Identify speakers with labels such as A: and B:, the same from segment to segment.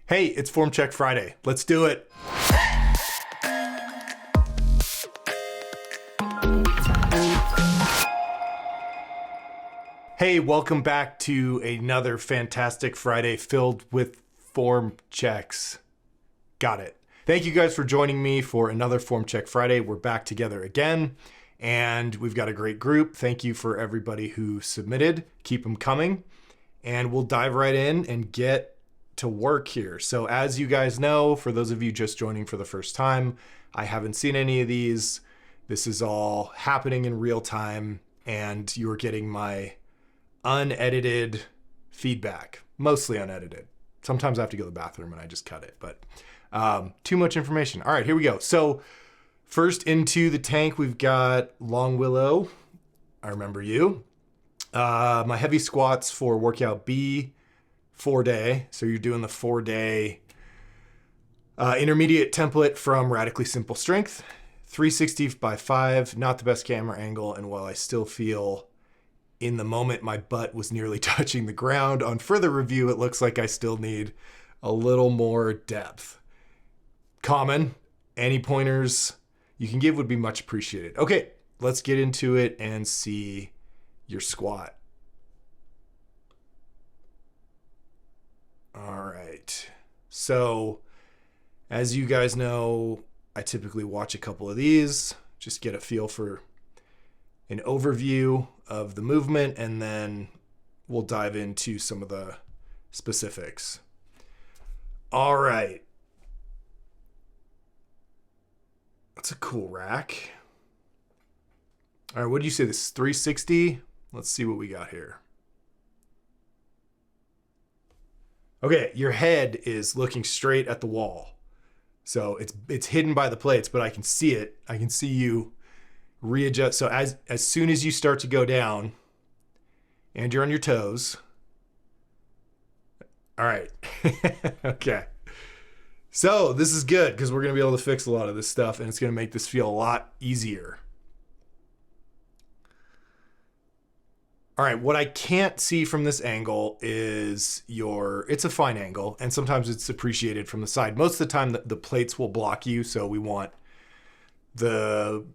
A: Hey, it's Form Check Friday. Let's do it. Hey, welcome back to another fantastic Friday filled with form checks. Got it. Thank you guys for joining me for another Form Check Friday. We're back together again, and we've got a great group. Thank you for everybody who submitted. Keep them coming, and we'll dive right in and get to work here. So as you guys know, for those of you just joining for the first time, I haven't seen any of these. This is all happening in real time, and you're getting my unedited feedback, mostly unedited. Sometimes I have to go to the bathroom and I just cut it, but too much information. All right, here we go. So first into the tank, we've got Long Willow. I remember you. My heavy squats for workout B, 4-day. So you're doing the 4-day intermediate template from Radically Simple Strength. 360 by 5, not the best camera angle. And while I still feel in the moment my butt was nearly touching the ground, on further review, it looks like I still need a little more depth. Common. Any pointers you can give would be much appreciated. Okay, let's get into it and see your squat. All right. So as you guys know, I typically watch a couple of these, just get a feel for an overview of the movement, and then we'll dive into some of the specifics. All right. That's a cool rack. All right, what do you say? This is 360? Let's see what we got here. Okay, your head is looking straight at the wall. So it's hidden by the plates, but I can see it. I can see you readjust. So as soon as you start to go down and you're on your toes. All right. Okay. So this is good because we're going to be able to fix a lot of this stuff, and it's going to make this feel a lot easier. All right, what I can't see from this angle is it's a fine angle, and sometimes it's appreciated from the side. Most of the time the plates will block you, so we want the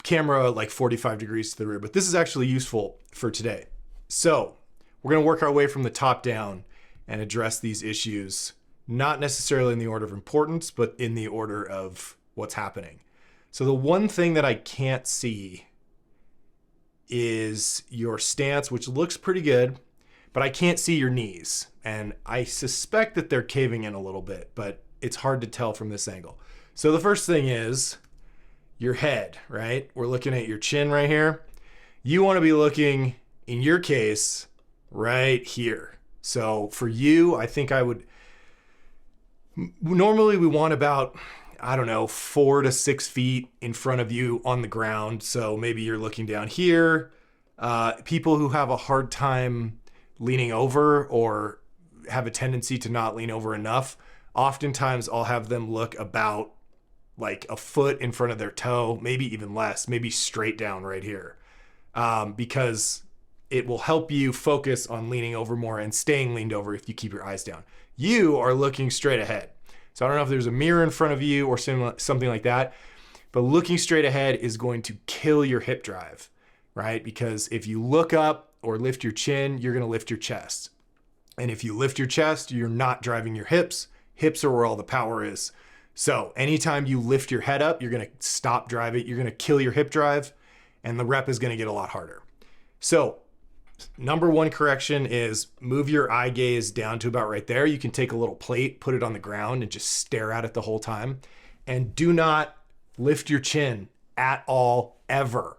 A: camera like 45 degrees to the rear, but this is actually useful for today. So we're gonna work our way from the top down and address these issues, not necessarily in the order of importance, but in the order of what's happening. So the one thing that I can't see is your stance, which looks pretty good, but I can't see your knees. And I suspect that they're caving in a little bit, but it's hard to tell from this angle. So the first thing is your head, right? We're looking at your chin right here. You want to be looking, in your case, right here. So for you, I think normally we want about, 4 to 6 feet in front of you on the ground. So maybe you're looking down here. People who have a hard time leaning over or have a tendency to not lean over enough, oftentimes I'll have them look about like a foot in front of their toe, maybe even less, maybe straight down right here, because it will help you focus on leaning over more and staying leaned over if you keep your eyes down. You are looking straight ahead. So I don't know if there's a mirror in front of you or something like that, but looking straight ahead is going to kill your hip drive, right? Because if you look up or lift your chin, you're going to lift your chest. And if you lift your chest, you're not driving your hips. Hips are where all the power is. So anytime you lift your head up, you're going to stop driving. You're going to kill your hip drive, and the rep is going to get a lot harder. So number one correction is move your eye gaze down to about right there. You can take a little plate, put it on the ground, and just stare at it the whole time. And do not lift your chin at all, ever.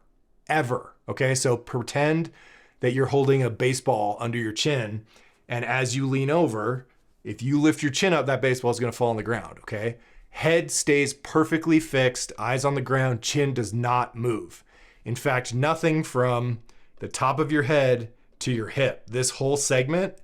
A: Okay, so pretend that you're holding a baseball under your chin, and as you lean over, if you lift your chin up, that baseball is going to fall on the ground, okay? Head stays perfectly fixed, eyes on the ground, chin does not move. In fact, nothing from the top of your head to your hip, this whole segment,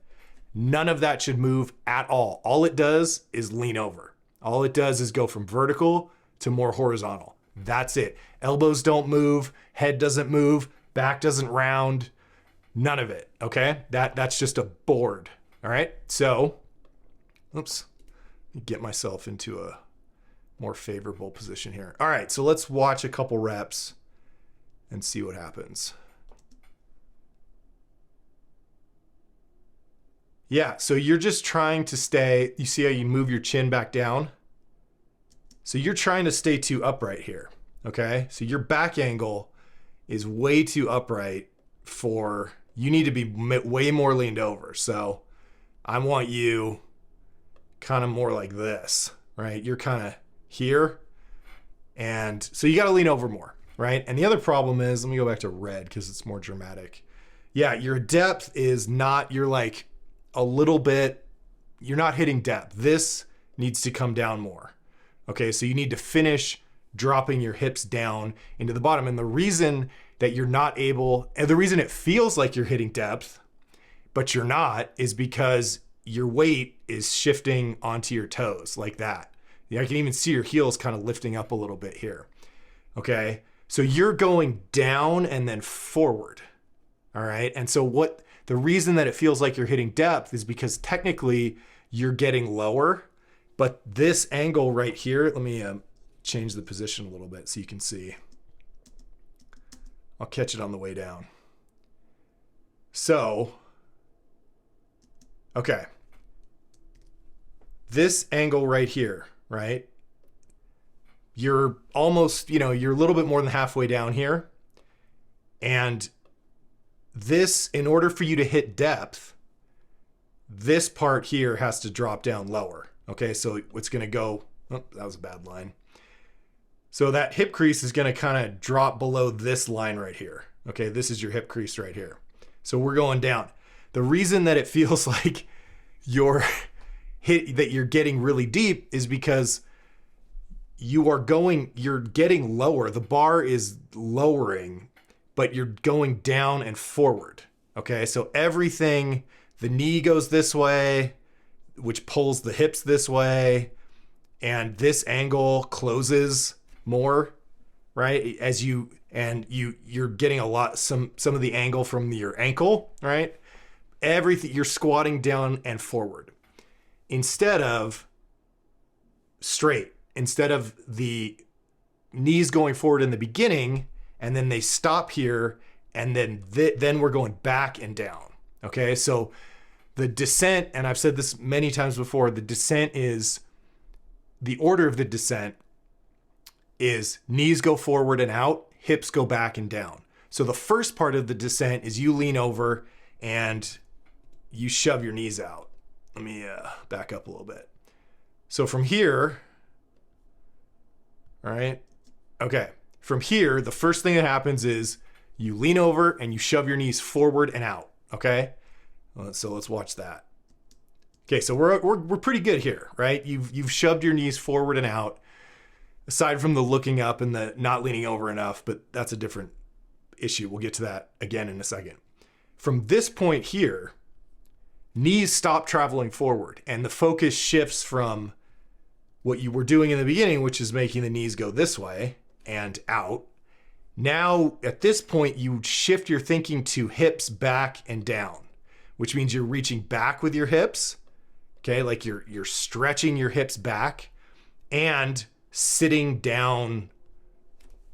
A: none of that should move at all. All it does is lean over. All it does is go from vertical to more horizontal. That's it. Elbows don't move, head doesn't move, back doesn't round, none of it, okay? That's just a board, all right? So, oops, get myself into a more favorable position here. All right, so let's watch a couple reps and see what happens. Yeah, so you're just trying to stay, you see how you move your chin back down? So you're trying to stay too upright here, okay? So your back angle is way too upright for, you need to be way more leaned over. So I want you kind of more like this, right? You're kind of here. And so you got to lean over more, right? And the other problem is, let me go back to red because it's more dramatic. Yeah, your depth is not, you're like a little bit, you're not hitting depth. This needs to come down more. Okay, so you need to finish dropping your hips down into the bottom. And the reason that you're not able, and the reason it feels like you're hitting depth, but you're not, is because your weight is shifting onto your toes like that. I can even see your heels kind of lifting up a little bit here. Okay, so you're going down and then forward. All right, and so what the reason that it feels like you're hitting depth is because technically you're getting lower, but this angle right here, let me change the position a little bit so you can see. I'll catch it on the way down. So, okay. This angle right here, right? You're almost, you're a little bit more than halfway down here. And this, in order for you to hit depth, this part here has to drop down lower. Okay, so it's going to go, oh, that was a bad line. So that hip crease is going to kind of drop below this line right here. Okay, this is your hip crease right here. So we're going down. The reason that it feels like you're getting really deep is because you're getting lower. The bar is lowering, but you're going down and forward. Okay, so everything, the knee goes this way, which pulls the hips this way, and this angle closes more, right? As you're getting a lot, some of the angle from your ankle, right? Everything, you're squatting down and forward instead of straight, instead of the knees going forward in the beginning and then they stop here and then we're going back and down. Okay, so the descent, and I've said this many times before, the order of the descent is knees go forward and out, hips go back and down. So the first part of the descent is you lean over and you shove your knees out. Let me back up a little bit. So from here, all right, okay. From here, the first thing that happens is you lean over and you shove your knees forward and out, okay? So let's watch that. Okay, so we're pretty good here, right? You've shoved your knees forward and out, aside from the looking up and the not leaning over enough, but that's a different issue. We'll get to that again in a second. From this point here, knees stop traveling forward and the focus shifts from what you were doing in the beginning, which is making the knees go this way and out. Now, at this point, you shift your thinking to hips back and down, which means you're reaching back with your hips, okay? Like you're stretching your hips back and sitting down,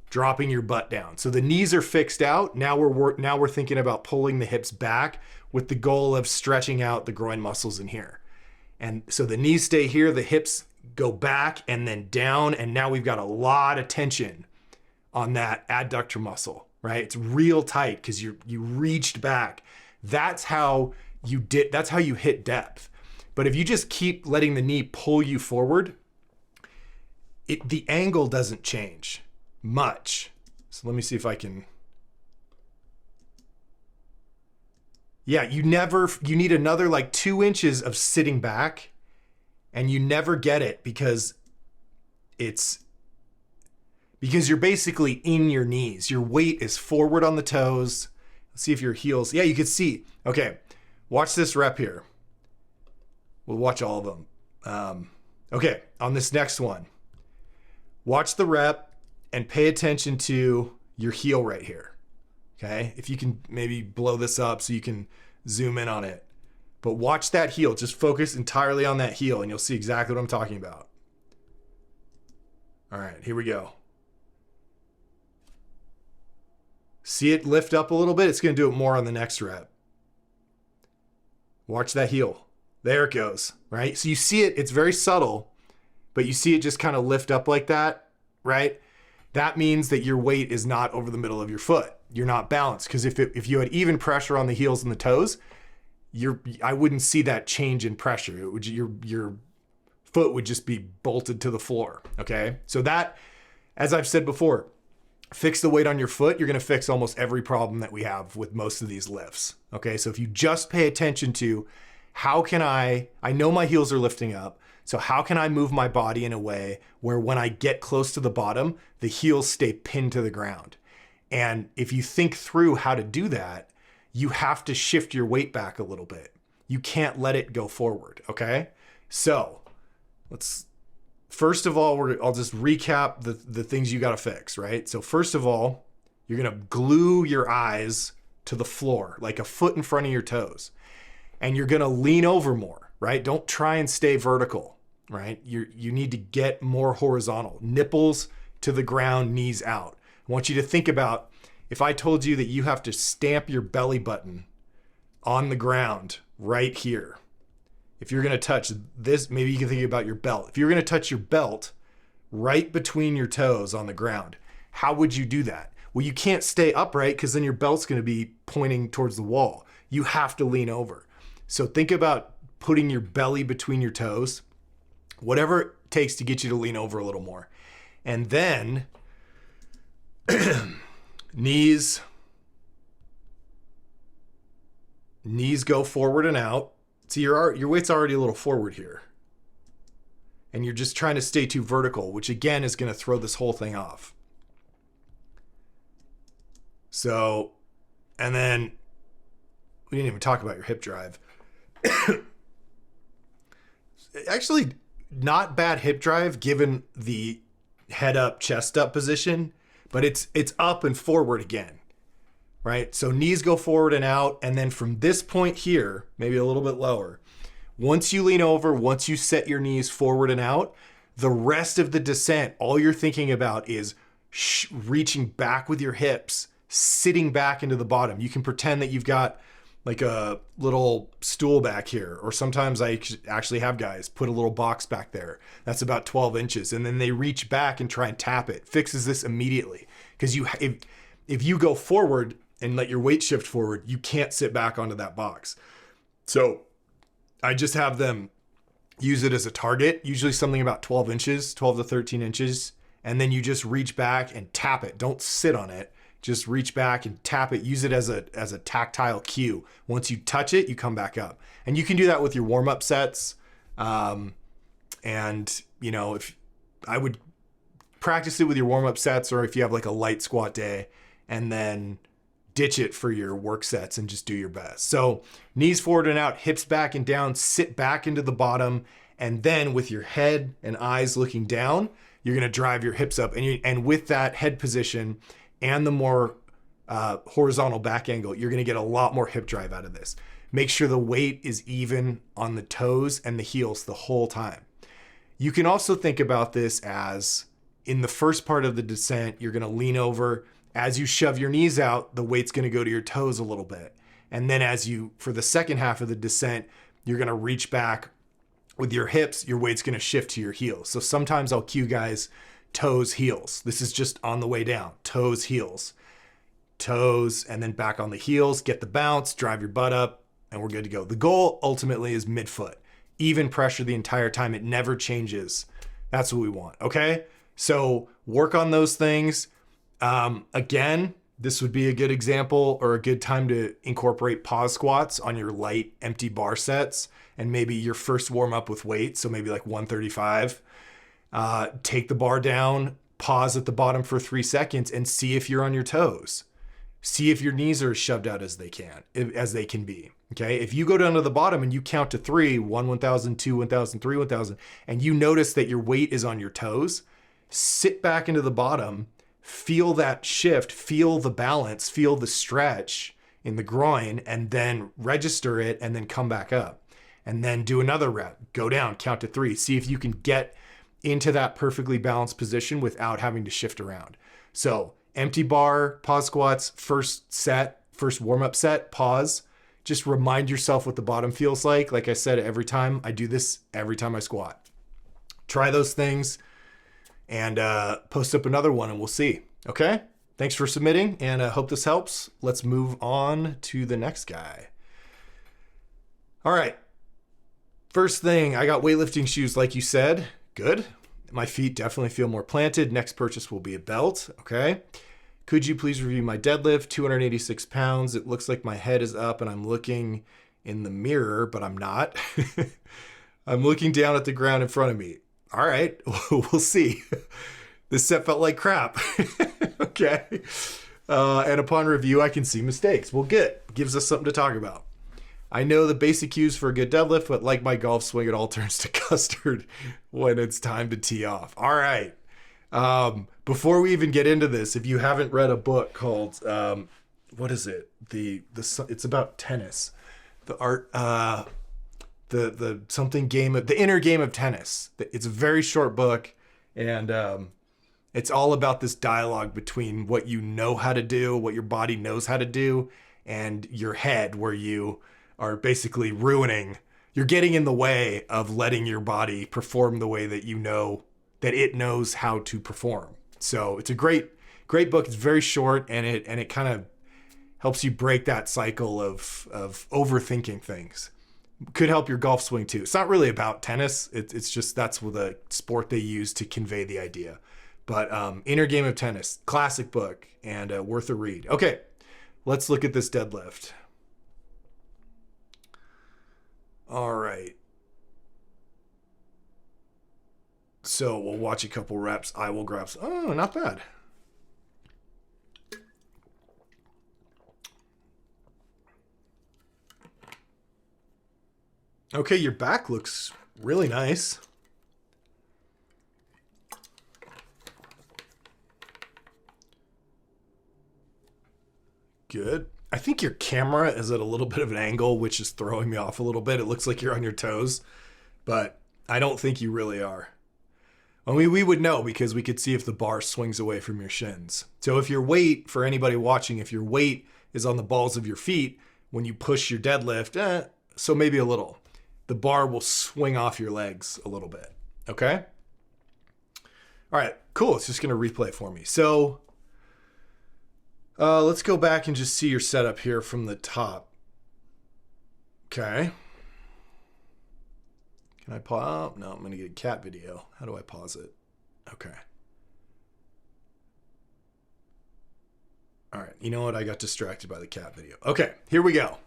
A: dropping your butt down. So the knees are fixed out. Now we're thinking about pulling the hips back with the goal of stretching out the groin muscles in here. And so the knees stay here, the hips go back and then down, and now we've got a lot of tension on that adductor muscle, right? It's real tight because you reached back. That's how you hit depth. But if you just keep letting the knee pull you forward, the angle doesn't change much. So let me see if I can. Yeah, you need another like 2 inches of sitting back, and you never get it because you're basically in your knees. Your weight is forward on the toes. Let's see if your heels, yeah, you can see. Okay, watch this rep here. We'll watch all of them. Okay, on this next one, watch the rep and pay attention to your heel right here. Okay, if you can maybe blow this up so you can zoom in on it. But watch that heel. Just focus entirely on that heel and you'll see exactly what I'm talking about. All right, here we go. See it lift up a little bit? It's going to do it more on the next rep. Watch that heel. There it goes, right? So you see it, it's very subtle, but you see it just kind of lift up like that, right? That means that your weight is not over the middle of your foot. You're not balanced, because if you had even pressure on the heels and the toes, I wouldn't see that change in pressure. It would, your foot would just be bolted to the floor, okay? So that, as I've said before, fix the weight on your foot, you're gonna fix almost every problem that we have with most of these lifts, okay? So if you just pay attention to how can I know my heels are lifting up, so how can I move my body in a way where when I get close to the bottom, the heels stay pinned to the ground? And if you think through how to do that, you have to shift your weight back a little bit. You can't let it go forward, okay? So first of all, I'll just recap the things you gotta fix, right? So first of all, you're gonna glue your eyes to the floor, like a foot in front of your toes. And you're gonna lean over more, right? Don't try and stay vertical, right? You need to get more horizontal. Nipples to the ground, knees out. I want you to think about, if I told you that you have to stamp your belly button on the ground right here. If you're gonna touch this, maybe you can think about your belt. If you're gonna touch your belt right between your toes on the ground, how would you do that? Well, you can't stay upright because then your belt's gonna be pointing towards the wall. You have to lean over. So think about putting your belly between your toes, whatever it takes to get you to lean over a little more. And then knees go forward and out. See, your weight's already a little forward here. And you're just trying to stay too vertical, which again is going to throw this whole thing off. So, and then we didn't even talk about your hip drive. Actually, not bad hip drive given the head up, chest up position, but it's up and forward again, right? So knees go forward and out. And then from this point here, maybe a little bit lower, once you lean over, once you set your knees forward and out, the rest of the descent, all you're thinking about is reaching back with your hips, sitting back into the bottom. You can pretend that you've got like a little stool back here, or sometimes I actually have guys put a little box back there. That's about 12 inches. And then they reach back and try and tap it. Fixes this immediately. Because if you go forward and let your weight shift forward, you can't sit back onto that box. So I just have them use it as a target, usually something about 12 inches, 12 to 13 inches. And then you just reach back and tap it. Don't sit on it. Just reach back and tap it. Use it as a tactile cue. Once you touch it, you come back up. And you can do that with your warm-up sets. And, you know, if I would practice it with your warm-up sets, or if you have like a light squat day, and then ditch it for your work sets and just do your best. So knees forward and out, hips back and down, sit back into the bottom. And then with your head and eyes looking down, you're going to drive your hips up. And with that head position and the more horizontal back angle, you're going to get a lot more hip drive out of this. Make sure the weight is even on the toes and the heels the whole time. You can also think about this as, in the first part of the descent, you're going to lean over. As you shove your knees out, the weight's going to go to your toes a little bit. And then for the second half of the descent, you're going to reach back with your hips, your weight's going to shift to your heels. So sometimes I'll cue guys toes, heels. This is just on the way down. Toes, heels. Toes, and then back on the heels. Get the bounce, drive your butt up, and we're good to go. The goal ultimately is midfoot. Even pressure the entire time. It never changes. That's what we want, okay? So work on those things. Again, this would be a good example or a good time to incorporate pause squats on your light, empty bar sets, and maybe your first warm up with weight. So maybe like 135. Take the bar down, pause at the bottom for 3 seconds, and see if you're on your toes. See if your knees are as shoved out as they can be. Okay. If you go down to the bottom and you count to 3, 1, 1,000, 2, 1,000, 3, 1,000, and you notice that your weight is on your toes, sit back into the bottom, feel that shift, feel the balance, feel the stretch in the groin, and then register it and then come back up. And then do another rep, go down, count to 3. See if you can get into that perfectly balanced position without having to shift around. So empty bar, pause squats, first warm-up set, pause. Just remind yourself what the bottom feels like. Like I said, every time I do this, every time I squat. Try those things and post up another one and we'll see. Okay? Thanks for submitting and I hope this helps. Let's move on to the next guy. All right. First thing, I got weightlifting shoes like you said. Good. My feet definitely feel more planted. Next purchase will be a belt. Okay. Could you please review my deadlift? 286 pounds. It looks like my head is up and I'm looking in the mirror, but I'm not. I'm looking down at the ground in front of me. All right. We'll see. This set felt like crap. Okay. And upon review, I can see mistakes. Well, good. Gives us something to talk about. I know the basic cues for a good deadlift, but like my golf swing, it all turns to custard when it's time to tee off. All right. Before we even get into this, if you haven't read a book called, what is it? It's about tennis. The art, the something game of the inner game of tennis. It's a very short book, and it's all about this dialogue between what you know how to do, what your body knows how to do, and your head, where you are basically you're getting in the way of letting your body perform the way that you know that it knows how to perform. So it's a great book. It's very short and it kind of helps you break that cycle of overthinking things. Could help your golf swing too. It's not really about tennis. It's just that's the sport they use to convey the idea. But Inner Game of Tennis, classic book and worth a read. Okay, let's look at this deadlift. All right. So we'll watch a couple reps. I will grab some. Oh, not bad. Okay, your back looks really nice. Good. I think your camera is at a little bit of an angle, which is throwing me off a little bit. It looks like you're on your toes, but I don't think you really are. I mean, we would know because we could see if the bar swings away from your shins. So if your weight, for anybody watching, if your weight is on the balls of your feet, when you push your deadlift, so maybe a little, the bar will swing off your legs a little bit. Okay? All right, cool. It's just going to replay for me. So let's go back and just see your setup here from the top. Okay. Can I pause? Oh, no, I'm going to get a cat video. How do I pause it? Okay. All right. You know what? I got distracted by the cat video. Okay, here we go.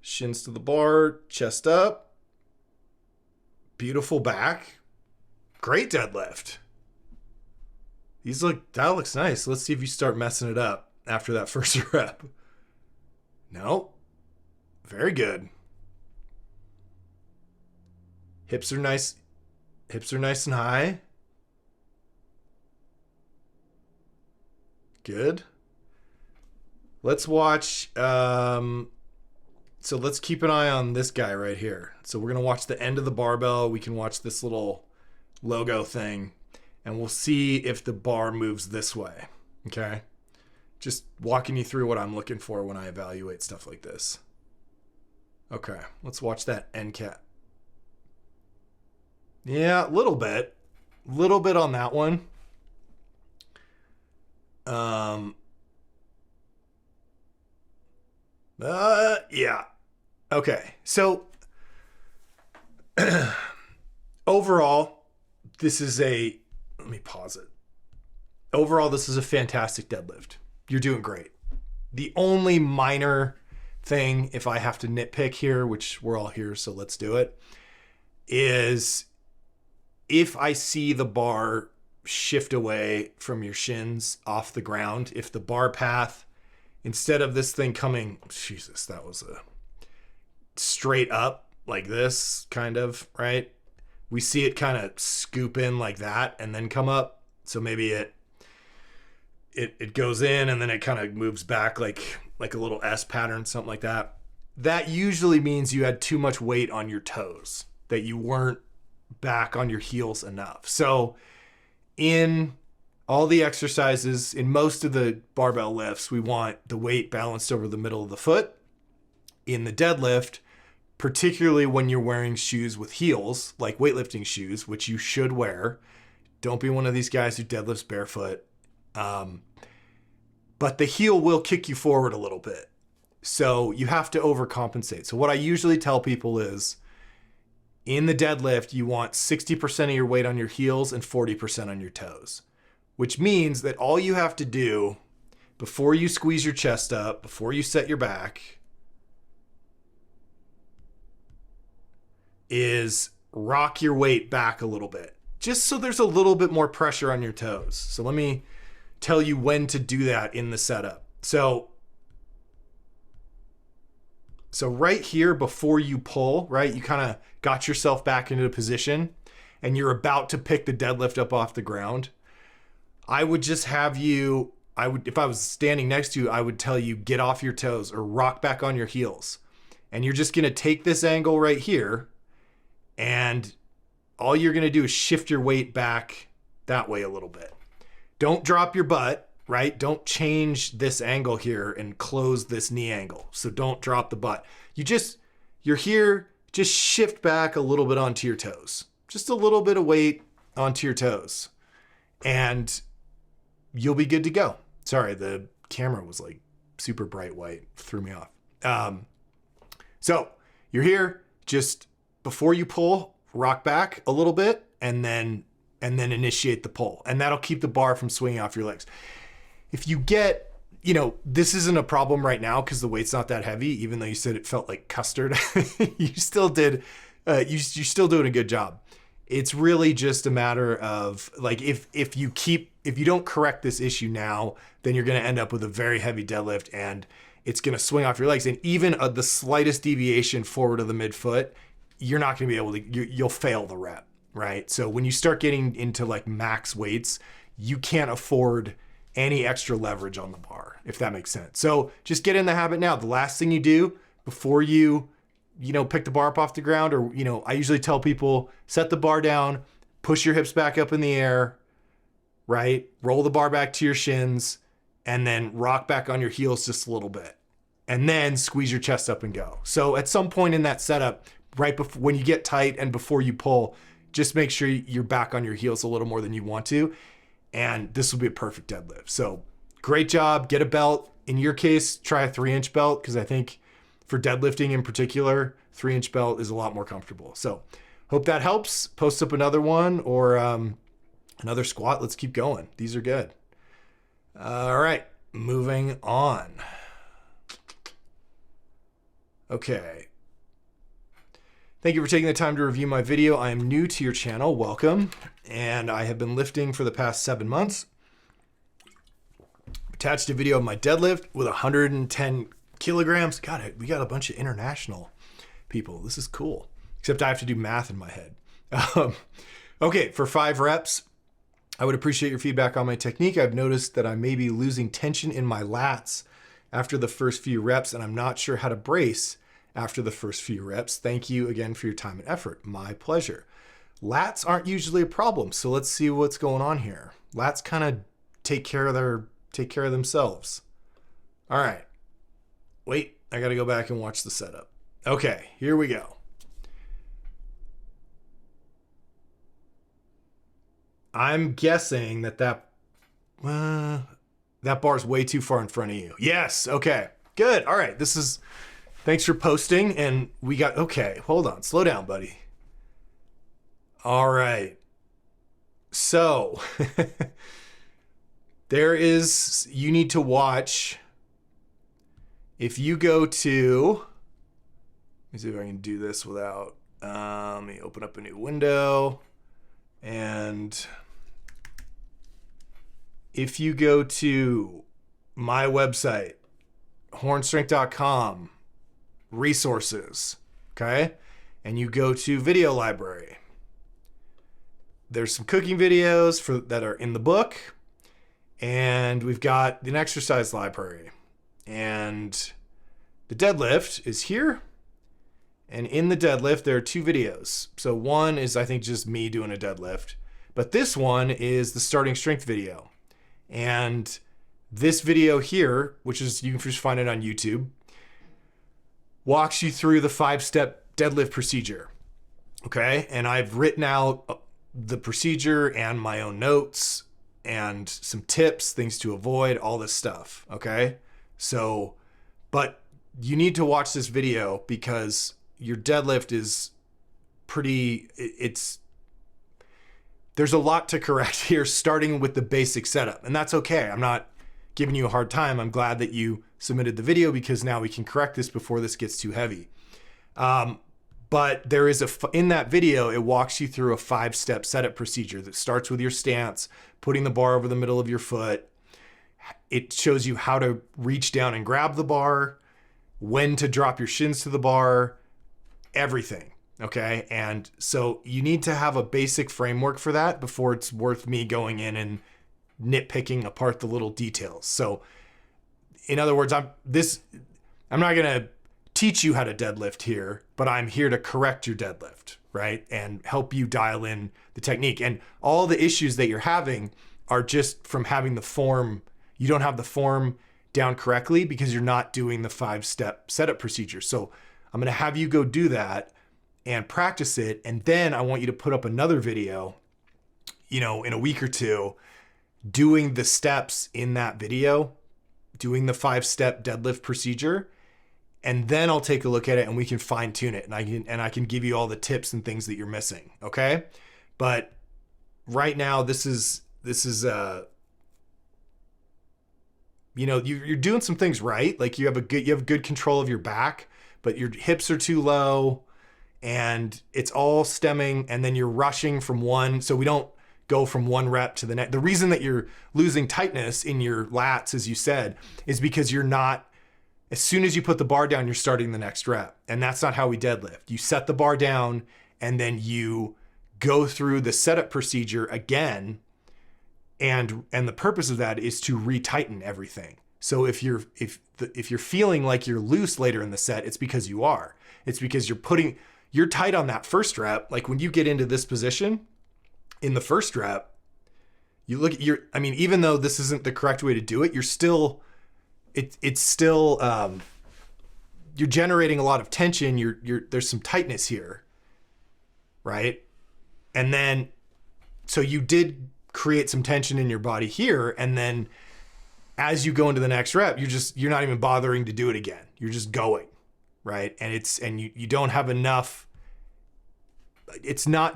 A: Shins to the bar, chest up. Beautiful back. Great deadlift. That looks nice. Let's see if you start messing it up after that first rep. No. Very good. Hips are nice. Hips are nice and high. Good. Let's watch. So let's keep an eye on this guy right here. So we're going to watch the end of the barbell. We can watch this little logo thing. And we'll see if the bar moves this way. Okay? Just walking you through what I'm looking for when I evaluate stuff like this. Okay. Let's watch that end cat. Yeah, a little bit. A little bit on that one. Yeah. Okay. So overall, this is let me pause it. Overall, this is a fantastic deadlift. You're doing great. The only minor thing, if I have to nitpick here, which we're all here, so let's do it, is if I see the bar shift away from your shins off the ground, if the bar path, instead of this thing coming, Jesus, that was a straight up like this kind of, right? We see it kind of scoop in like that and then come up. So maybe it goes in and then it kind of moves back like like a little S pattern, something like that, that usually means you had too much weight on your toes, that you weren't back on your heels enough. So in all the exercises, in most of the barbell lifts, we want the weight balanced over the middle of the foot. In the deadlift, particularly when you're wearing shoes with heels, like weightlifting shoes, which you should wear. Don't be one of these guys who deadlifts barefoot. But the heel will kick you forward a little bit. So you have to overcompensate. So what I usually tell people is, in the deadlift, you want 60% of your weight on your heels and 40% on your toes, which means that all you have to do before you squeeze your chest up, before you set your back, is rock your weight back a little bit, just so there's a little bit more pressure on your toes. So let me tell you when to do that in the setup. So right here before you pull, right, you kind of got yourself back into a position and you're about to pick the deadlift up off the ground. I would just have you, if I was standing next to you, I would tell you, get off your toes or rock back on your heels. And you're just going to take this angle right here, and all you're going to do is shift your weight back that way a little bit. Don't drop your butt, right? Don't change this angle here and close this knee angle. So don't drop the butt. You're here, just shift back a little bit onto your toes. Just a little bit of weight onto your toes. And you'll be good to go. Sorry, the camera was like super bright white, threw me off. So you're here, just before you pull, rock back a little bit and then initiate the pull. And that'll keep the bar from swinging off your legs. If you get, this isn't a problem right now because the weight's not that heavy, even though you said it felt like custard, you still did, you're still doing a good job. It's really just a matter of like, if you don't correct this issue now, then you're going to end up with a very heavy deadlift and it's going to swing off your legs. And even the slightest deviation forward of the midfoot, you're not going to be able to, you'll fail the rep, right? So when you start getting into like max weights, you can't afford any extra leverage on the bar, if that makes sense. So just get in the habit now. The last thing you do before you pick the bar up off the ground, or, I usually tell people, set the bar down, push your hips back up in the air, right? Roll the bar back to your shins, and then rock back on your heels just a little bit. And then squeeze your chest up and go. So at some point in that setup, right before, when you get tight and before you pull, just make sure you're back on your heels a little more than you want to. And this will be a perfect deadlift. So great job. Get a belt. In your case, try a 3-inch belt, because I think for deadlifting in particular, 3-inch belt is a lot more comfortable. So hope that helps. Post up another one or another squat. Let's keep going. These are good. All right, moving on. Okay. Thank you for taking the time to review my video. I am new to your channel. Welcome. And I have been lifting for the past 7 months. Attached a video of my deadlift with 110 kilograms. God, we got a bunch of international people. This is cool. Except I have to do math in my head. Okay, for 5 reps, I would appreciate your feedback on my technique. I've noticed that I may be losing tension in my lats after the first few reps, and I'm not sure how to brace after the first few reps. Thank you again for your time and effort. My pleasure. Lats aren't usually a problem, so let's see what's going on here. Lats kind of take care of themselves. All right. Wait, I got to go back and watch the setup. Okay, here we go. I'm guessing that bar's way too far in front of you. Yes, okay, good. All right, thanks for posting, and okay, hold on, slow down, buddy. All right, so you need to watch. If you go to, let me see if I can do this without, let me open up a new window. And if you go to my website, HORNSTRENGTH.com, resources, okay? And you go to video library. There's some cooking videos that are in the book, and we've got an exercise library. And the deadlift is here. And in the deadlift, there are 2 videos. So one is, I think, just me doing a deadlift. But this one is the starting strength video. And this video here, which is, you can just find it on YouTube, walks you through the 5-step deadlift procedure. Okay? And I've written out the procedure and my own notes and some tips, things to avoid, all this stuff. Okay? So, but you need to watch this video because your deadlift is there's a lot to correct here, starting with the basic setup. And that's okay. I'm not giving you a hard time. I'm glad that you submitted the video because now we can correct this before this gets too heavy. But there is in that video, it walks you through a 5-step setup procedure that starts with your stance, putting the bar over the middle of your foot. It shows you how to reach down and grab the bar, when to drop your shins to the bar, everything. Okay. And so you need to have a basic framework for that before it's worth me going in and nitpicking apart the little details. So in other words, I'm not going to teach you how to deadlift here, but I'm here to correct your deadlift, right? And help you dial in the technique. And all the issues that you're having are just from having the form. You don't have the form down correctly because you're not doing the 5-step setup procedure. So I'm going to have you go do that and practice it. And then I want you to put up another video, in a week or 2, doing the steps in that video, doing the 5-step deadlift procedure. And then I'll take a look at it and we can fine tune it. And I can give you all the tips and things that you're missing. Okay. But right now, this is you're doing some things right. Like you have good control of your back, but your hips are too low and it's all stemming. And then you're rushing from one. So we don't go from one rep to the next. The reason that you're losing tightness in your lats, as you said, is because you're not, as soon as you put the bar down, you're starting the next rep. And that's not how we deadlift. You set the bar down and then you go through the setup procedure again. And the purpose of that is to retighten everything. So if you're feeling like you're loose later in the set, it's because you are. It's because you're tight on that first rep. Like when you get into this position in the first rep, you look at even though this isn't the correct way to do it, you're still, it's still, you're generating a lot of tension. There's some tightness here, right? And then, so you did create some tension in your body here. And then as you go into the next rep, you're not even bothering to do it again. You're just going, right? And you don't have enough.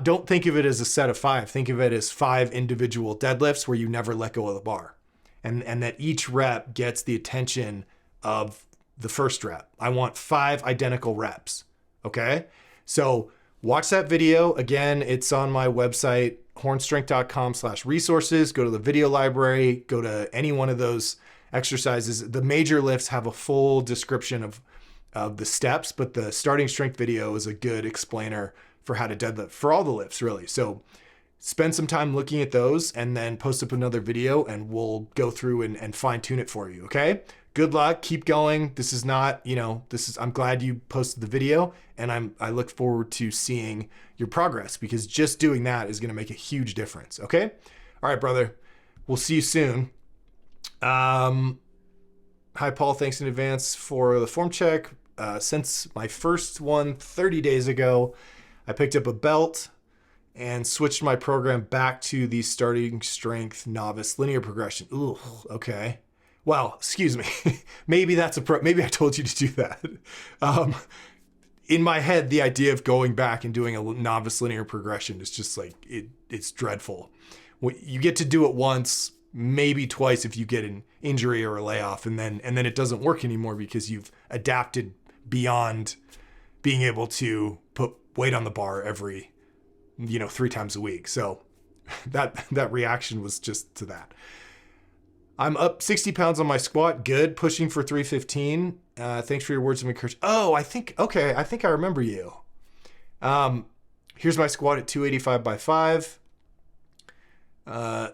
A: Don't think of it as a set of 5. Think of it as 5 individual deadlifts where you never let go of the bar. And that each rep gets the attention of the first rep. I want 5 identical reps. Okay. So watch that video. Again, it's on my website, hornstrength.com/resources. Go to the video library, go to any one of those exercises. The major lifts have a full description of the steps, but the starting strength video is a good explainer for how to deadlift for all the lifts, really. So spend some time looking at those and then post up another video and we'll go through and fine tune it for you. Okay. Good luck. Keep going. This is not, I'm glad you posted the video and I look forward to seeing your progress because just doing that is going to make a huge difference. Okay. All right, brother. We'll see you soon. Hi, Paul. Thanks in advance for the form check. Since my first one 30 days ago, I picked up a belt and switched my program back to the starting strength novice linear progression. Ooh, okay. Well, excuse me. Maybe maybe I told you to do that. In my head, the idea of going back and doing a novice linear progression is just like, it's dreadful. You get to do it once, maybe twice if you get an injury or a layoff, and then it doesn't work anymore because you've adapted beyond being able to put weight on the bar every 3 times a week. So that reaction was just to that. I'm up 60 pounds on my squat. Good. Pushing for 315. Thanks for your words of encouragement. Oh, I think I remember you. Here's my squat at 285 by 5.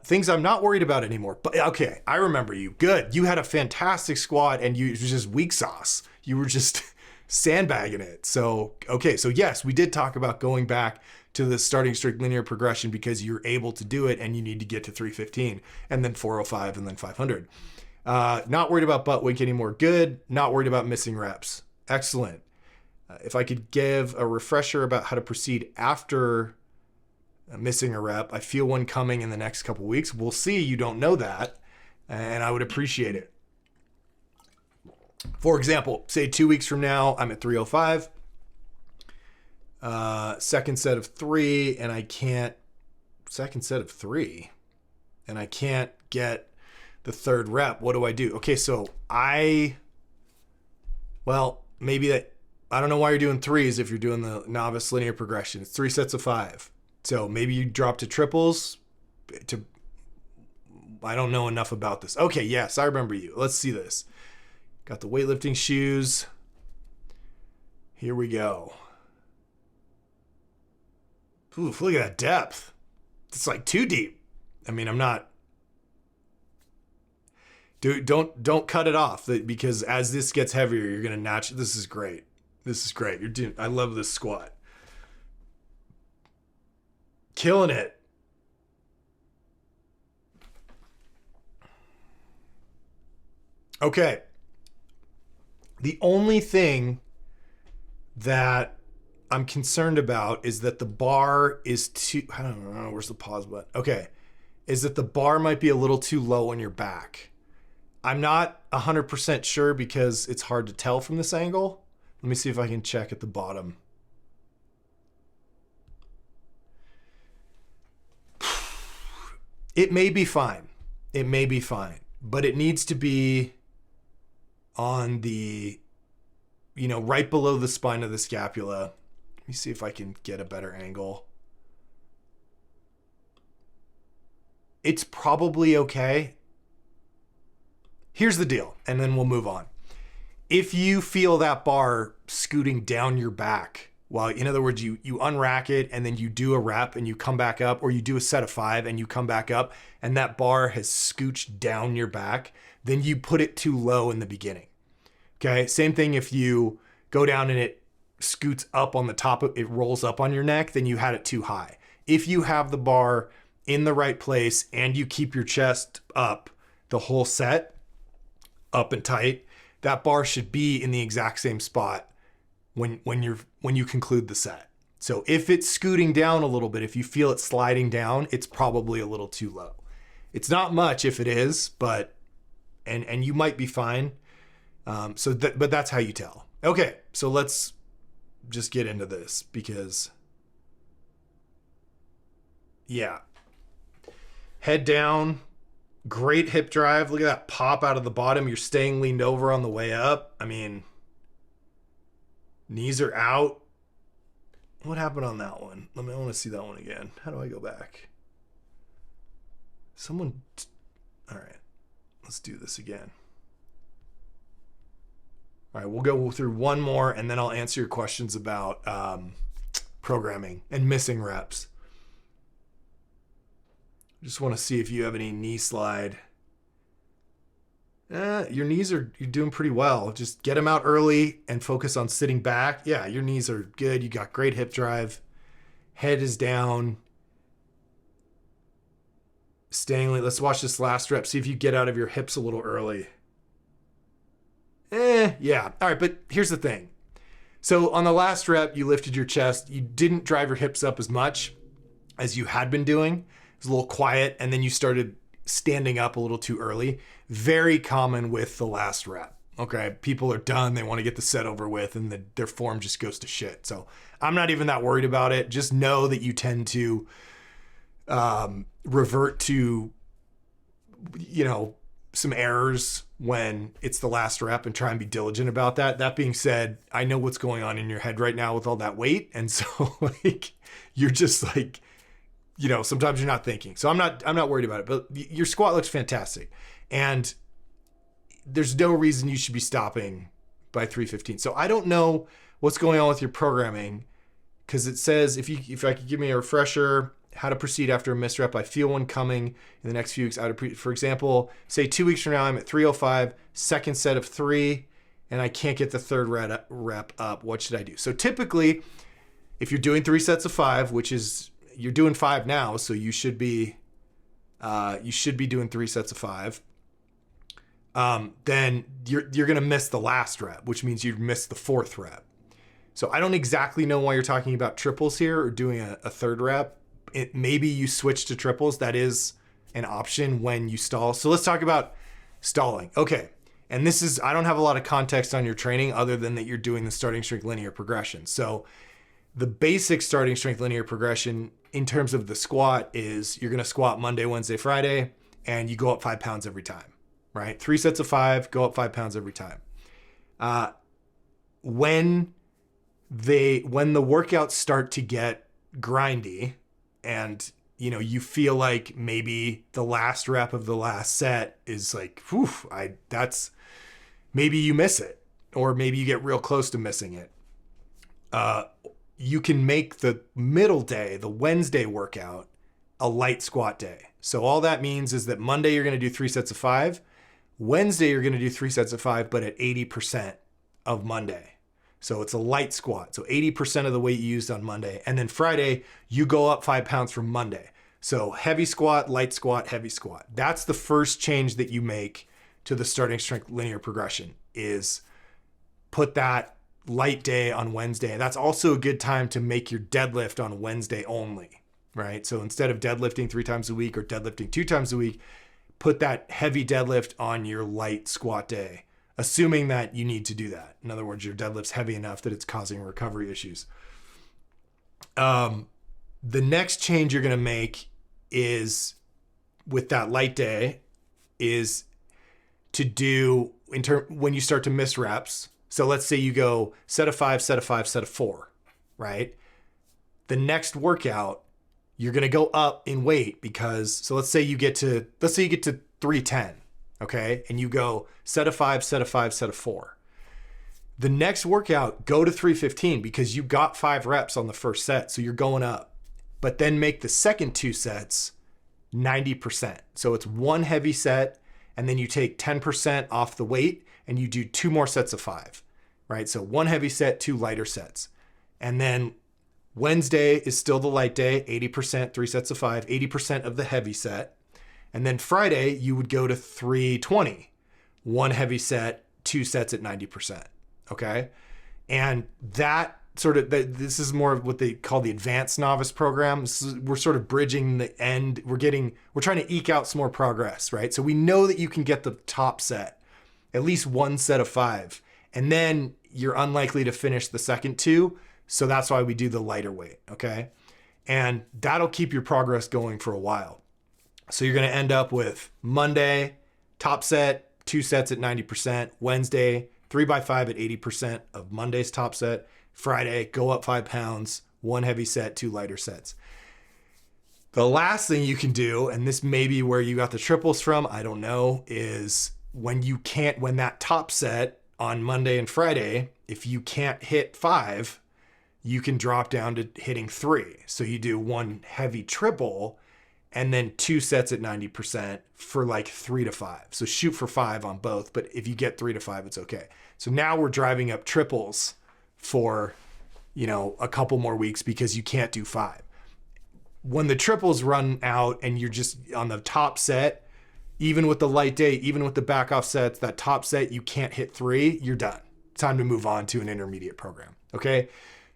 A: Things I'm not worried about anymore. But okay, I remember you. Good. You had a fantastic squat and it was just weak sauce. You were just sandbagging it. So, okay. So yes, we did talk about going back to the starting strict linear progression because you're able to do it and you need to get to 315 and then 405 and then 500. Not worried about butt wink anymore. Good. Not worried about missing reps. Excellent. If I could give a refresher about how to proceed after missing a rep, I feel one coming in the next couple weeks. We'll see. You don't know that, and I would appreciate it. For example, say 2 weeks from now, I'm at 305. Second set of 3, and I can't. Second set of 3, and I can't get the third rep. What do I do? Okay, so maybe that. I don't know why you're doing 3s if you're doing the novice linear progression. It's 3 sets of 5. So maybe you drop to triples. I don't know enough about this. Okay, yes, I remember you. Let's see this. Got the weightlifting shoes. Here we go. Oof, look at that depth. It's like too deep. I mean, I'm not. Dude, don't cut it off because as this gets heavier, you're gonna notch. This is great. This is great. You're doing. I love this squat. Killing it. Okay. The only thing that I'm concerned about is that the bar is too, I don't know, where's the pause button? Okay. Is that the bar might be a little too low on your back. I'm not 100% sure because it's hard to tell from this angle. Let me see if I can check at the bottom. It may be fine. It may be fine, but it needs to be on the, right below the spine of the scapula. Let me see if I can get a better angle. It's probably okay. Here's the deal, and then we'll move on. If you feel that bar scooting down your back, well, in other words, you unrack it and then you do a rep and you come back up, or you do a set of 5 and you come back up and that bar has scooched down your back, then you put it too low in the beginning. Okay. Same thing if you go down and it scoots up on the top, it rolls up on your neck, then you had it too high. If you have the bar in the right place and you keep your chest up the whole set, up and tight, that bar should be in the exact same spot when you conclude the set. So if it's scooting down a little bit, if you feel it sliding down, it's probably a little too low. It's not much if it is, but and you might be fine. But that's how you tell. Okay, so let's just get into this because yeah. Head down. Great hip drive. Look at that pop out of the bottom. You're staying leaned over on the way up. I mean, knees are out. What happened on that one? I want to see that one again. How do I go back? All right, let's do this again. All right, we'll go through one more and then I'll answer your questions about programming and missing reps. Just want to see if you have any knee slide. Your knees you're doing pretty well. Just get them out early and focus on sitting back. Yeah, your knees are good. You got great hip drive. Head is down. Staying late. Let's watch this last rep. See if you get out of your hips a little early. Yeah. All right, but here's the thing. So on the last rep, you lifted your chest. You didn't drive your hips up as much as you had been doing. It was a little quiet, and then you started standing up a little too early. Very common with the last rep. Okay, people are done. They want to get the set over with, and their form just goes to shit. So I'm not even that worried about it. Just know that you tend to revert to, some errors when it's the last rep and try and be diligent about that. That being said, I know what's going on in your head right now with all that weight. And so you're just sometimes you're not thinking. So I'm not worried about it, but your squat looks fantastic. And there's no reason you should be stopping by 315. So I don't know what's going on with your programming because it says, if I could give me a refresher, how to proceed after a missed rep. I feel one coming in the next few weeks. For example, say 2 weeks from now, I'm at 305, second set of 3, and I can't get the third rep up. What should I do? So typically, if you're doing 3 sets of 5, which is, you're doing 5 now, so you should be doing 3 sets of 5. Then you're going to miss the last rep, which means you'd miss the 4th rep. So I don't exactly know why you're talking about triples here or doing a third rep. Maybe you switch to triples. That is an option when you stall. So let's talk about stalling. Okay. And this is, I don't have a lot of context on your training other than that you're doing the starting strength linear progression. So the basic starting strength linear progression in terms of the squat is you're going to squat Monday, Wednesday, Friday, and you go up 5 pounds every time, right? 3 sets of 5, go up 5 pounds every time. When the workouts start to get grindy and you feel like maybe the last rep of the last set is like, whew, maybe you miss it, or maybe you get real close to missing it. You can make the middle day, the Wednesday workout, a light squat day. So all that means is that Monday you're going to do 3 sets of 5. Wednesday you're going to do 3 sets of 5, but at 80% of Monday. So it's a light squat. So 80% of the weight you used on Monday. And then Friday, you go up 5 pounds from Monday. So heavy squat, light squat, heavy squat. That's the first change that you make to the starting strength linear progression, is put that light day on Wednesday. That's also a good time to make your deadlift on Wednesday only, right? So instead of deadlifting 3 times a week or deadlifting 2 times a week, put that heavy deadlift on your light squat day, assuming that you need to do that. In other words, your deadlift's heavy enough that it's causing recovery issues. The next change you're going to make is, with that light day, is to do when you start to miss reps. So let's say you go set of 5, set of 5, set of 4, right? The next workout, you're going to go up in weight because, so let's say you get to 310, okay? And you go set of 5, set of 5, set of 4. The next workout, go to 315 because you got 5 reps on the first set. So you're going up, but then make the second 2 sets 90%. So it's 1 heavy set, and then you take 10% off the weight and you do 2 more sets of 5, right? So 1 heavy set, 2 lighter sets. And then Wednesday is still the light day, 80%, 3 sets of 5, 80% of the heavy set. And then Friday, you would go to 320, 1 heavy set, 2 sets at 90%, okay? And that this is more of what they call the advanced novice program. We're sort of bridging the end. We're trying to eke out some more progress, right? So we know that you can get the top set, at least 1 set of 5, and then you're unlikely to finish the second 2. So that's why we do the lighter weight, okay? And that'll keep your progress going for a while. So you're going to end up with Monday, top set, 2 sets at 90%. Wednesday, 3x5 at 80% of Monday's top set. Friday, go up 5 pounds, 1 heavy set, 2 lighter sets. The last thing you can do, and this may be where you got the triples from, I don't know, is when that top set on Monday and Friday, if you can't hit 5, you can drop down to hitting 3. So you do 1 heavy triple and then 2 sets at 90% for like 3 to 5. So shoot for 5 on both, but if you get 3 to 5, it's okay. So now we're driving up triples for, a couple more weeks because you can't do 5. When the triples run out and you're just on the top set, even with the light day, even with the back off sets, that top set, you can't hit 3, you're done. Time to move on to an intermediate program, okay?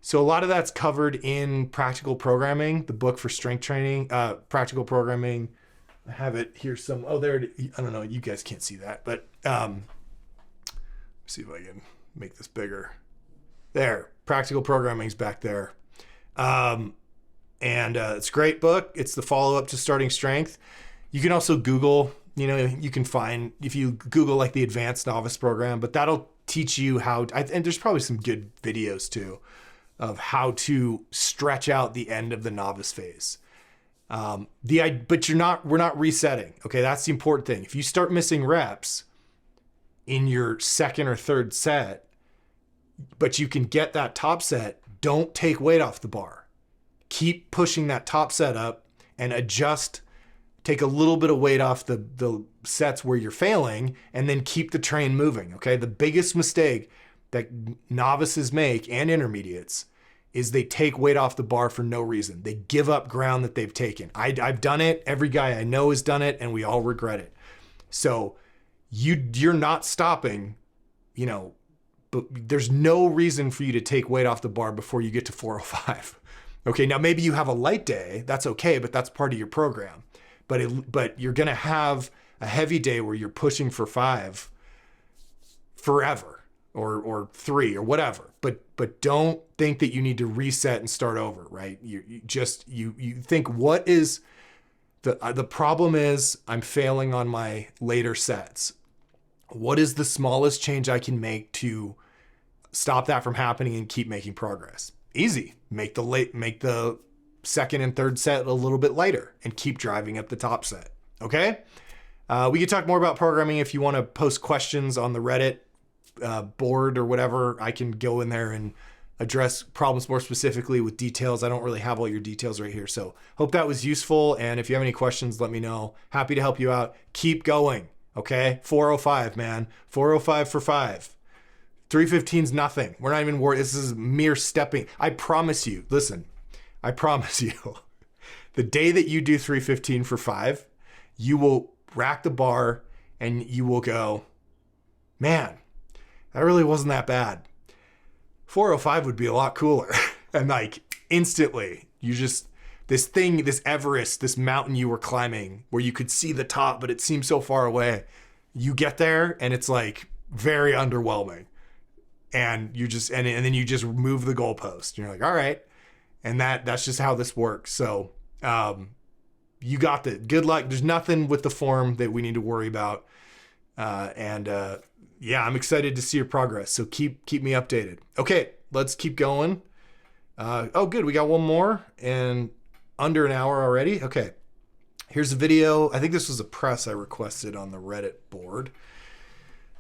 A: So a lot of that's covered in Practical Programming, the book for strength training, Practical Programming. I have it here there it is. I don't know, you guys can't see that, but let's see if I can make this bigger. There, Practical Programming's back there. And it's a great book. It's the follow-up to Starting Strength. You can also Google, you can find, if you Google like the Advanced Novice Program, but that'll teach you and there's probably some good videos too, of how to stretch out the end of the novice phase. But we're not resetting. Okay. That's the important thing. If you start missing reps in your second or third set, but you can get that top set, don't take weight off the bar. Keep pushing that top set up and adjust, take a little bit of weight off the sets where you're failing, and then keep the train moving, okay? The biggest mistake that novices make and intermediates is they take weight off the bar for no reason. They give up ground that they've taken. I've done it. Every guy I know has done it, and we all regret it. So you're not stopping, but there's no reason for you to take weight off the bar before you get to 405. Okay, now maybe you have a light day. That's okay, but that's part of your program. But you're gonna have a heavy day where you're pushing for 5 forever. Or 3 or whatever, but don't think that you need to reset and start over, right? You think, what is the problem is I'm failing on my later sets. What is the smallest change I can make to stop that from happening and keep making progress? Easy. Make the second and third set a little bit lighter and keep driving up the top set. Okay? We can talk more about programming if you want to post questions on the Reddit board or whatever. I can go in there and address problems more specifically with details. I don't really have all your details right here. So hope that was useful. And if you have any questions, let me know. Happy to help you out. Keep going. Okay. 405, man. 405 for 5. 315's nothing. We're not even worried. This is mere stepping. I promise you, listen, I promise you, the day that you do 315 for 5, you will rack the bar and you will go, man, that really wasn't that bad. 405 would be a lot cooler. And like instantly, this Everest, this mountain you were climbing where you could see the top, but it seemed so far away. You get there and it's like very underwhelming. And you just, and then you just move the goalpost. You're like, all right. And that's just how this works. So you got the good luck. There's nothing with the form that we need to worry about. Yeah, I'm excited to see your progress. So keep me updated. Okay, let's keep going. Oh, good. We got one more and under an hour already. Okay, here's a video. I think this was a press I requested on the Reddit board.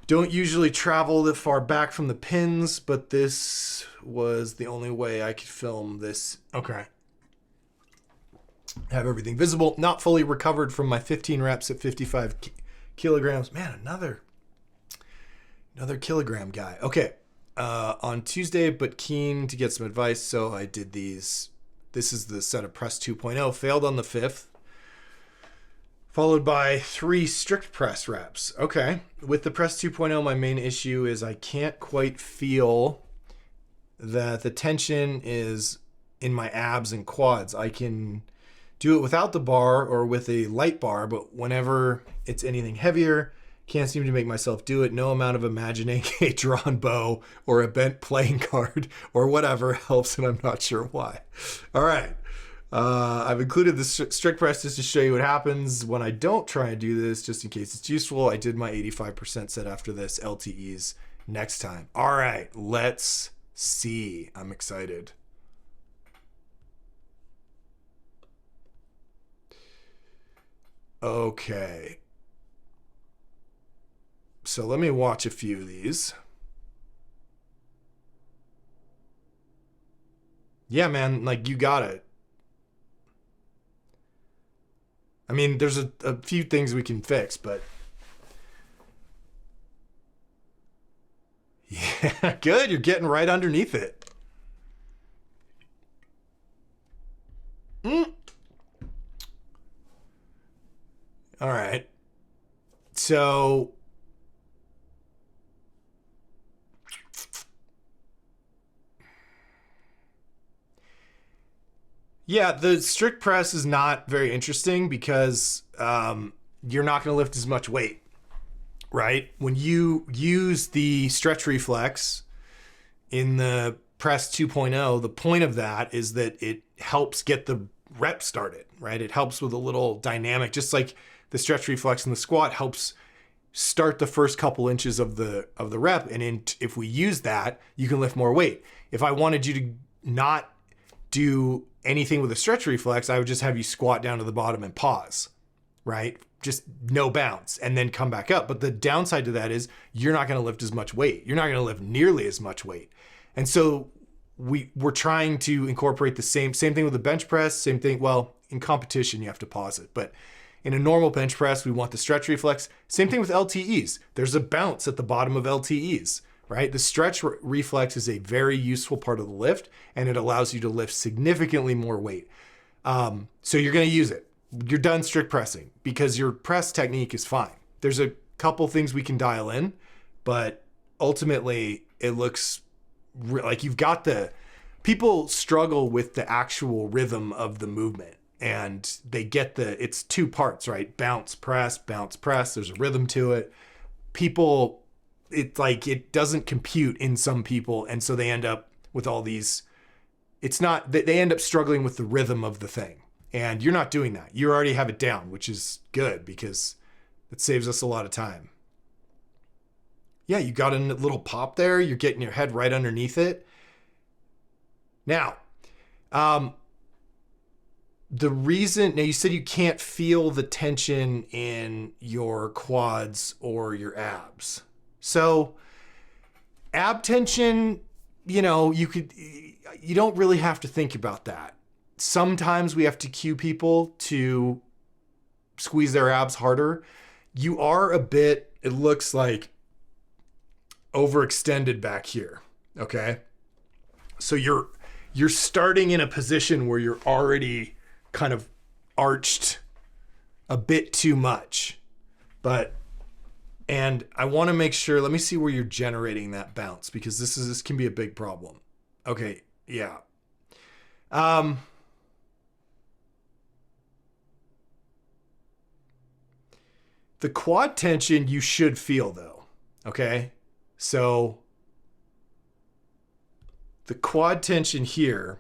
A: Don't usually travel that far back from the pins, but this was the only way I could film this. Okay. Have everything visible. Not fully recovered from my 15 reps at 55 kilograms. Man, another kilogram guy. Okay. On Tuesday, but keen to get some advice. So I did these. This is the set of press 2.0. Failed on the 5th. Followed by 3 strict press reps. Okay. With the press 2.0, my main issue is I can't quite feel that the tension is in my abs and quads. I can do it without the bar or with a light bar, but whenever it's anything heavier, can't seem to make myself do it. No amount of imagining a drawn bow or a bent playing card or whatever helps, and I'm not sure why. All right. I've included the strict press just to show you what happens when I don't try and do this, just in case it's useful. I did my 85% set after this, LTEs next time. All right, let's see. I'm excited. Okay. So let me watch a few of these. Yeah, man, like you got it. I mean, there's a few things we can fix, but yeah, good. You're getting right underneath it. All right. So yeah, the strict press is not very interesting because you're not going to lift as much weight, right? When you use the stretch reflex in the press 2.0, the point of that is that it helps get the rep started, right? It helps with a little dynamic, just like the stretch reflex in the squat helps start the first couple inches of the rep. And if we use that, you can lift more weight. If I wanted you to not do anything with a stretch reflex, I would just have you squat down to the bottom and pause, right? Just no bounce and then come back up. But the downside to that is you're not going to lift as much weight. You're not going to lift nearly as much weight. And so we're trying to incorporate the same thing with the bench press, same thing. Well, in competition, you have to pause it, but in a normal bench press, we want the stretch reflex. Same thing with LTEs. There's a bounce at the bottom of LTEs, right? The stretch reflex is a very useful part of the lift, and it allows you to lift significantly more weight. So you're going to use it. You're done strict pressing because your press technique is fine. There's a couple things we can dial in, but ultimately it looks like you've got people struggle with the actual rhythm of the movement, and they get it's two parts, right? Bounce, press, bounce, press. There's a rhythm to it. It doesn't compute in some people. And so they end up with all these, they end up struggling with the rhythm of the thing. And you're not doing that. You already have it down, which is good because it saves us a lot of time. Yeah, you got a little pop there. You're getting your head right underneath it. Now, you said you can't feel the tension in your quads or your abs. So ab tension, you don't really have to think about that. Sometimes we have to cue people to squeeze their abs harder. You are a bit, it looks like, overextended back here. Okay. So you're starting in a position where you're already kind of arched a bit too much, and I want to make sure, let me see where you're generating that bounce, because this can be a big problem. Okay. Yeah. The quad tension you should feel though. Okay. So the quad tension here,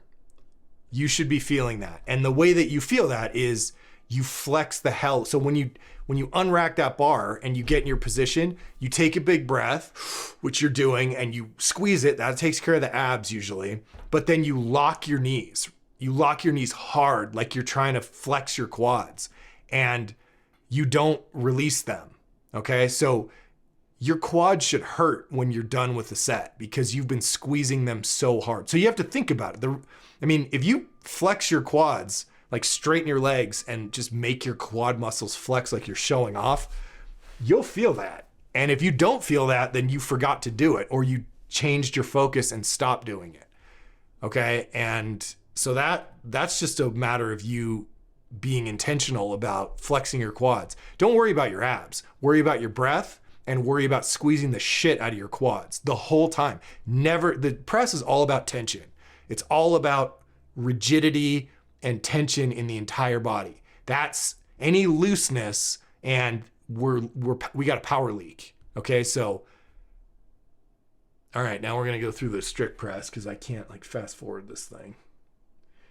A: you should be feeling that. And the way that you feel that is you flex the hell. So when you unrack that bar and you get in your position, you take a big breath, which you're doing, and you squeeze it. That takes care of the abs usually. But then you lock your knees. You lock your knees hard, like you're trying to flex your quads, and you don't release them. Okay. So your quads should hurt when you're done with the set because you've been squeezing them so hard. So you have to think about it. If you flex your quads, like straighten your legs and just make your quad muscles flex like you're showing off, you'll feel that. And if you don't feel that, then you forgot to do it, or you changed your focus and stopped doing it. Okay. And so that's just a matter of you being intentional about flexing your quads. Don't worry about your abs. Worry about your breath and worry about squeezing the shit out of your quads the whole time. The press is all about tension. It's all about rigidity and tension in the entire body. That's any looseness, and we got a power leak. Okay, so all right, now we're gonna go through the strict press because I can't fast forward this thing.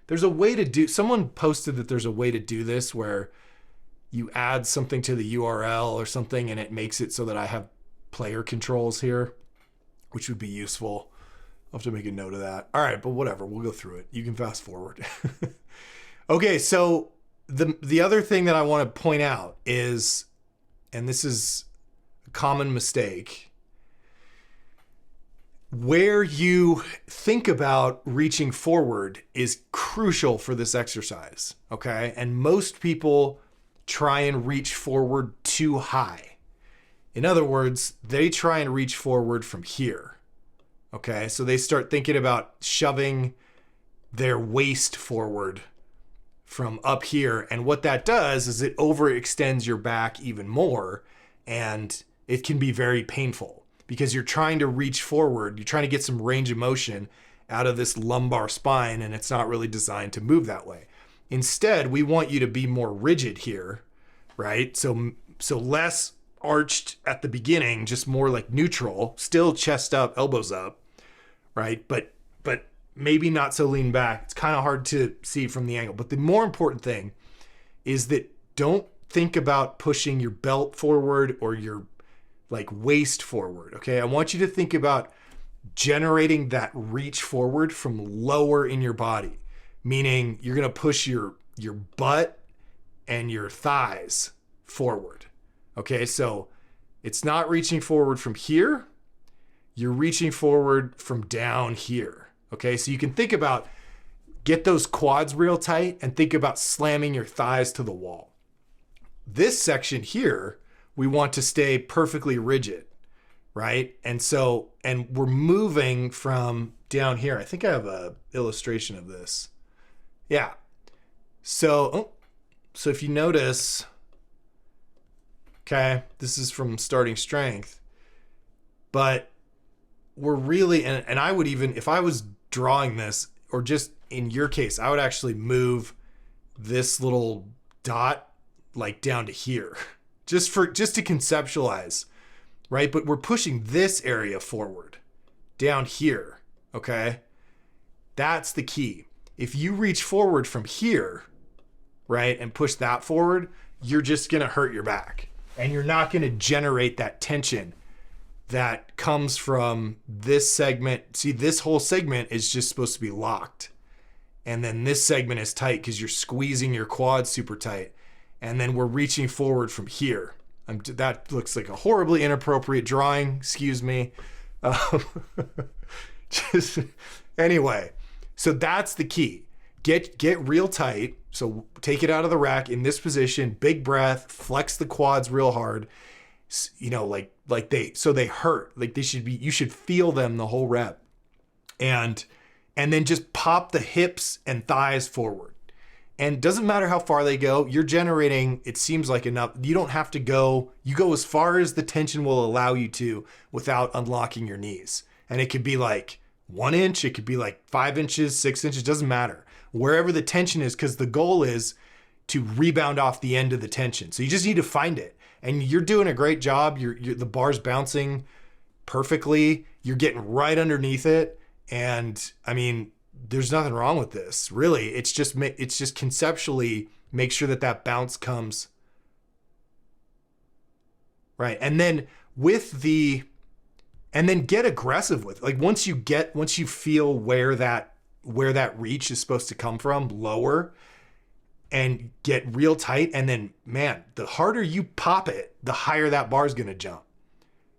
A: There's a way to do. Someone posted that there's a way to do this where you add something to the URL or something, and it makes it so that I have player controls here, which would be useful. I'll have to make a note of that. All right, but whatever, we'll go through it. You can fast forward. Okay, so the other thing that I want to point out is, and this is a common mistake, where you think about reaching forward is crucial for this exercise, okay? And most people try and reach forward too high. In other words, they try and reach forward from here. Okay, so they start thinking about shoving their waist forward from up here. And what that does is it overextends your back even more. And it can be very painful because you're trying to reach forward. You're trying to get some range of motion out of this lumbar spine, and it's not really designed to move that way. Instead, we want you to be more rigid here, right? So less arched at the beginning, just more like neutral, still chest up, elbows up, right? But maybe not so lean back. It's kind of hard to see from the angle. But the more important thing is that don't think about pushing your belt forward or your waist forward, okay? I want you to think about generating that reach forward from lower in your body, meaning you're going to push your butt and your thighs forward. Okay, so it's not reaching forward from here. You're reaching forward from down here. Okay, so you can think about, get those quads real tight and think about slamming your thighs to the wall. This section here, we want to stay perfectly rigid, right? And we're moving from down here. I think I have a illustration of this. Yeah. So if you notice, okay, this is from Starting Strength, but we're really, and I would even, if I was drawing this, or just in your case, I would actually move this little dot like down to here, just to conceptualize, right? But we're pushing this area forward down here, okay? That's the key. If you reach forward from here, right, and push that forward, you're just gonna hurt your back, and you're not gonna generate that tension that comes from this segment. See, this whole segment is just supposed to be locked. And then this segment is tight because you're squeezing your quads super tight. And then we're reaching forward from here. That looks like a horribly inappropriate drawing. Excuse me. Anyway, so that's the key. Get real tight. So take it out of the rack in this position, big breath, flex the quads real hard. You know, so they hurt. Like you should feel them the whole rep. And then just pop the hips and thighs forward. And doesn't matter how far they go, you're generating, it seems like enough. You don't have to go, you go as far as the tension will allow you to without unlocking your knees. And it could be like 1 inch, it could be like 5 inches, 6 inches, doesn't matter. Wherever the tension is, because the goal is to rebound off the end of the tension. So you just need to find it. And you're doing a great job. The bar's bouncing perfectly. You're getting right underneath it. And I mean, there's nothing wrong with this. Really, it's just conceptually make sure that bounce comes right. And then get aggressive with it. Like once you feel where that reach is supposed to come from, lower and get real tight. And then, man, the harder you pop it, the higher that bar is going to jump,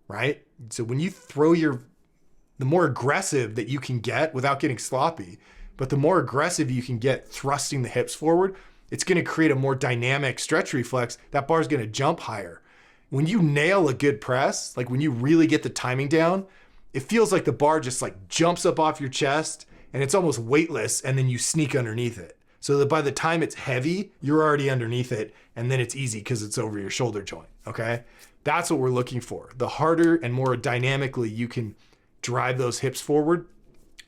A: right? So when you throw the more aggressive that you can get without getting sloppy, but the more aggressive you can get thrusting the hips forward, it's going to create a more dynamic stretch reflex. That bar is going to jump higher. When you nail a good press, like when you really get the timing down, it feels like the bar just like jumps up off your chest and it's almost weightless, and then you sneak underneath it. So that by the time it's heavy, you're already underneath it, and then it's easy because it's over your shoulder joint, okay? That's what we're looking for. The harder and more dynamically you can drive those hips forward,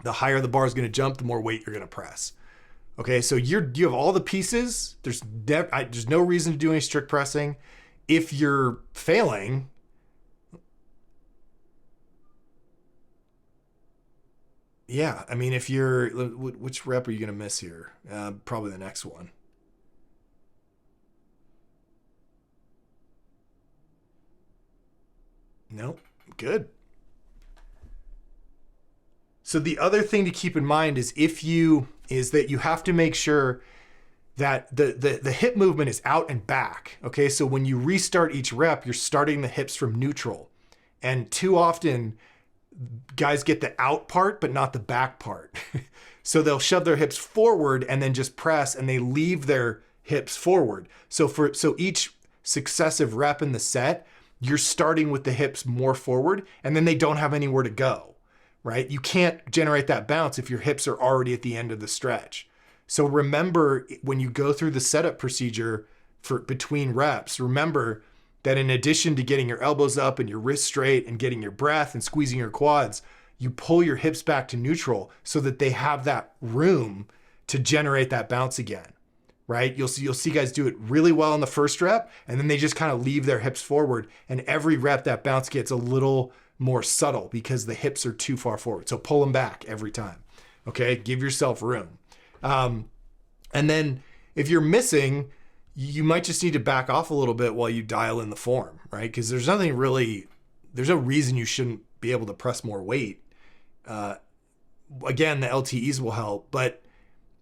A: the higher the bar is going to jump, the more weight you're going to press. Okay, so you have all the pieces. There's no reason to do any strict pressing. If you're failing, yeah, I mean, which rep are you going to miss here? Probably the next one. Nope, good. So the other thing to keep in mind is that you have to make sure that the hip movement is out and back. Okay, so when you restart each rep, you're starting the hips from neutral. And too often, guys get the out part, but not the back part. So they'll shove their hips forward and then just press, and they leave their hips forward. So each successive rep in the set, you're starting with the hips more forward, and then they don't have anywhere to go, right? You can't generate that bounce if your hips are already at the end of the stretch. So remember, when you go through the setup procedure for between reps, remember that in addition to getting your elbows up and your wrists straight and getting your breath and squeezing your quads, you pull your hips back to neutral so that they have that room to generate that bounce again, right? You'll see guys do it really well in the first rep, and then they just kind of leave their hips forward, and every rep that bounce gets a little more subtle because the hips are too far forward. So pull them back every time, okay? Give yourself room. And then if you're missing, you might just need to back off a little bit while you dial in the form, right? Because there's no reason you shouldn't be able to press more weight. Again, the LTEs will help, but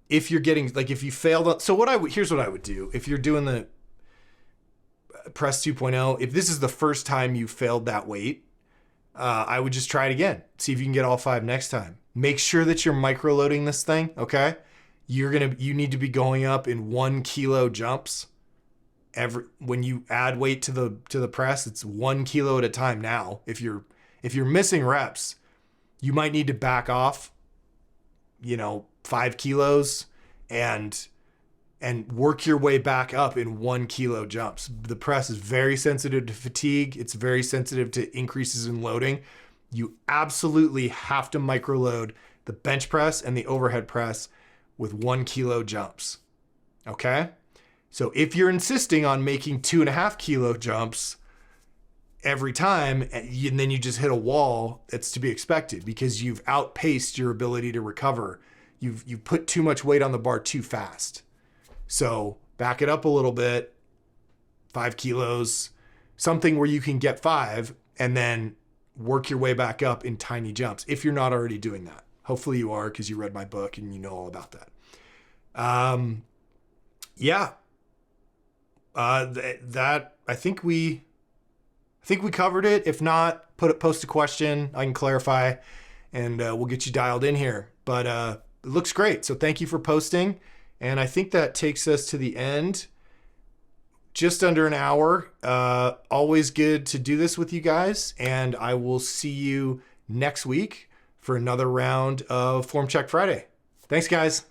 A: if you're getting, like if you failed, here's what I would do. If you're doing the press 2.0, if this is the first time you failed that weight, I would just try it again. See if you can get all 5 next time. Make sure that you're micro loading this thing, okay? You need to be going up in 1 kilo jumps. When you add weight to the press, it's 1 kilo at a time now. If you're missing reps, you might need to back off, 5 kilos and work your way back up in 1 kilo jumps. The press is very sensitive to fatigue. It's very sensitive to increases in loading. You absolutely have to microload the bench press and the overhead press with 1 kilo jumps. Okay? So if you're insisting on making 2.5 kilo jumps every time, and then you just hit a wall, it's to be expected because you've outpaced your ability to recover. You've put too much weight on the bar too fast. So back it up a little bit, 5 kilos, something where you can get 5 and then work your way back up in tiny jumps if you're not already doing that. Hopefully you are because you read my book and you know all about that. That I think we covered it. If not, post a question. I can clarify and we'll get you dialed in here. But it looks great. So thank you for posting. And I think that takes us to the end. Just under an hour. Always good to do this with you guys. And I will see you next week for another round of Form Check Friday. Thanks, guys.